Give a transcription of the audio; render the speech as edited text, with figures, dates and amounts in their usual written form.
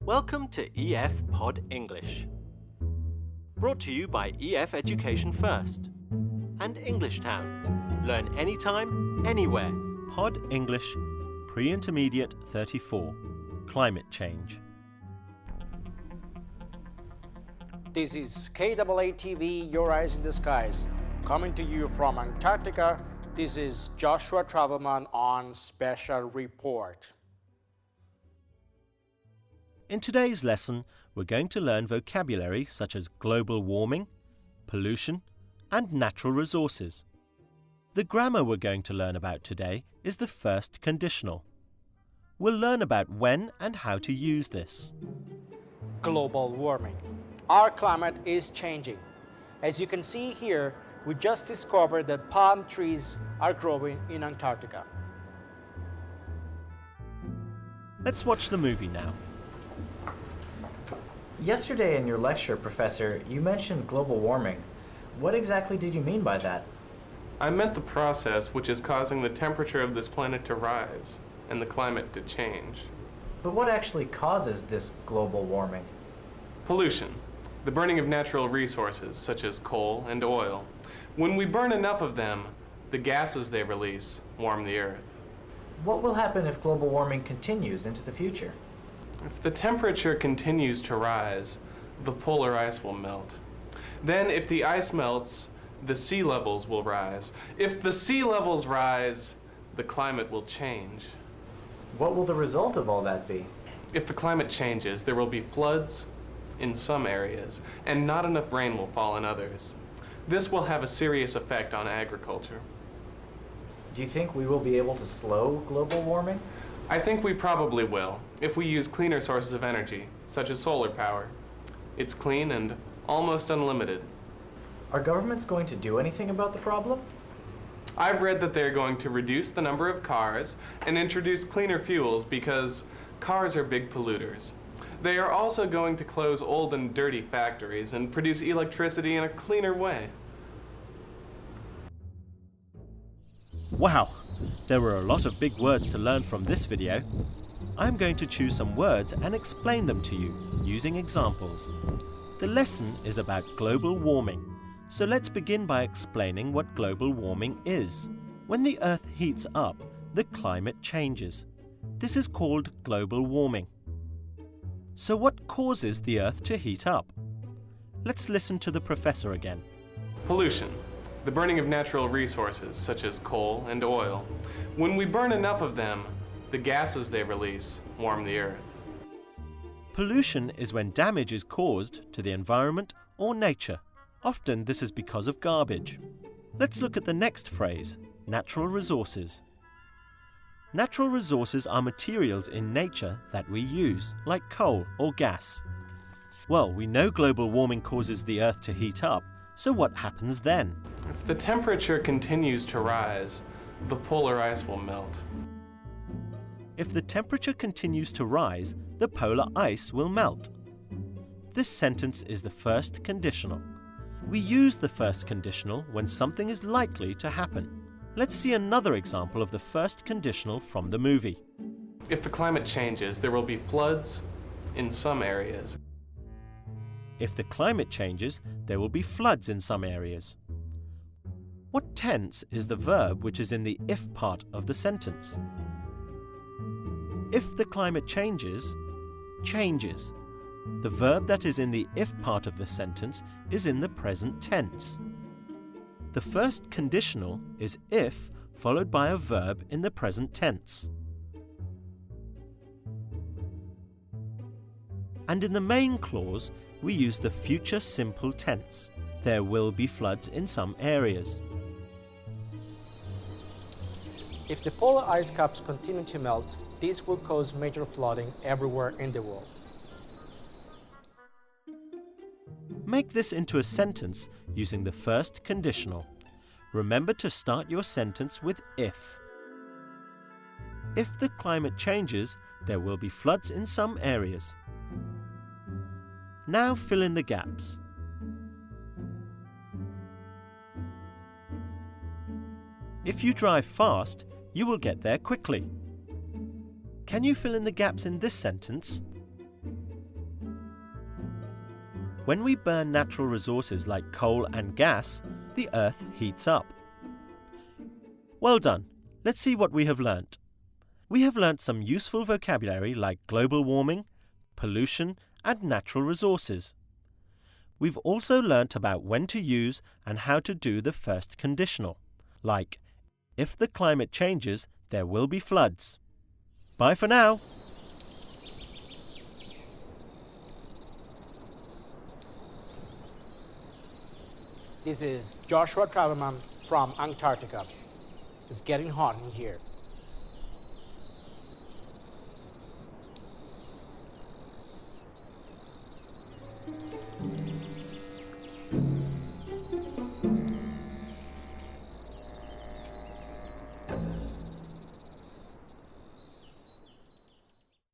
Welcome to EF Pod English. Brought to you by EF Education First and English Town. Learn anytime, anywhere. Pod English Pre-Intermediate 34. Climate Change. This is KAA-TV, Your Eyes in the Skies. Coming to you from Antarctica, this is Joshua Travelman on Special Report. In today's lesson, we're going to learn vocabulary such as global warming, pollution, and natural resources. The grammar we're going to learn about today is the first conditional. We'll learn about when and how to use this. Global warming. Our climate is changing. As you can see here, we just discovered that palm trees are growing in Antarctica. Let's watch the movie now. Yesterday in your lecture, Professor, you mentioned global warming. What exactly did you mean by that? I meant the process which is causing the temperature of this planet to rise and the climate to change. But what actually causes this global warming? Pollution, the burning of natural resources such as coal and oil. When we burn enough of them, the gases they release warm the earth. What will happen if global warming continues into the future? If the temperature continues to rise, the polar ice will melt. Then if the ice melts, the sea levels will rise. If the sea levels rise, the climate will change. What will the result of all that be? If the climate changes, there will be floods in some areas, and not enough rain will fall in others. This will have a serious effect on agriculture. Do you think we will be able to slow global warming? I think we probably will, if we use cleaner sources of energy, such as solar power. It's clean and almost unlimited. Are governments going to do anything about the problem? I've read that they're going to reduce the number of cars and introduce cleaner fuels because cars are big polluters. They are also going to close old and dirty factories and produce electricity in a cleaner way. Wow, there were a lot of big words to learn from this video. I'm going to choose some words and explain them to you using examples. The lesson is about global warming, so let's begin by explaining what global warming is. When the Earth heats up, the climate changes. This is called global warming. So what causes the Earth to heat up? Let's listen to the professor again. Pollution, the burning of natural resources such as coal and oil. When we burn enough of them, the gases they release warm the earth. Pollution is when damage is caused to the environment or nature. Often this is because of garbage. Let's look at the next phrase, natural resources. Natural resources are materials in nature that we use, like coal or gas. Well, we know global warming causes the Earth to heat up, so what happens then? If the temperature continues to rise, the polar ice will melt. If the temperature continues to rise, the polar ice will melt. This sentence is the first conditional. We use the first conditional when something is likely to happen. Let's see another example of the first conditional from the movie. If the climate changes, there will be floods in some areas. If the climate changes, there will be floods in some areas. What tense is the verb which is in the if part of the sentence? If the climate changes, changes. The verb that is in the if part of the sentence is in the present tense. The first conditional is if followed by a verb in the present tense. And in the main clause, we use the future simple tense. There will be floods in some areas. If the polar ice caps continue to melt, this will cause major flooding everywhere in the world. Make this into a sentence using the first conditional. Remember to start your sentence with if. If the climate changes, there will be floods in some areas. Now fill in the gaps. If you drive fast, you will get there quickly. Can you fill in the gaps in this sentence? When we burn natural resources like coal and gas, the Earth heats up. Well done. Let's see what we have learnt. We have learnt some useful vocabulary like global warming, pollution, and natural resources. We've also learnt about when to use and how to do the first conditional, like, if the climate changes, there will be floods. Bye for now. This is Joshua Travelman from Antarctica. It's getting hot in here.